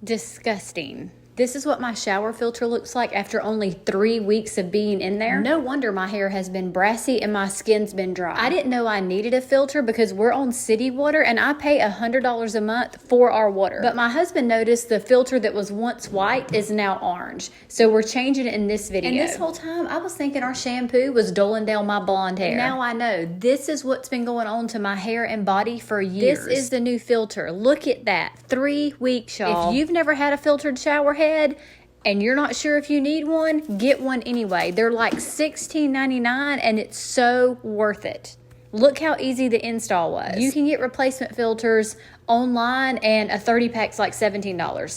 Disgusting. This is what my shower filter looks like after only 3 weeks of being in there. No wonder my hair has been brassy and my skin's been dry. I didn't know I needed a filter because we're on city water and I pay $100 a month for our water. But my husband noticed the filter that was once white is now orange. So we're changing it in this video. And this whole time I was thinking our shampoo was doling down my blonde hair. Now I know this is what's been going on to my hair and body for years. This is the new filter. Look at that. 3 weeks, y'all. If you've never had a filtered shower head and you're not sure if you need one, get one anyway. They're like $16.99 and it's so worth it. Look how easy the install was. You can get replacement filters online and a 30 pack's like $17.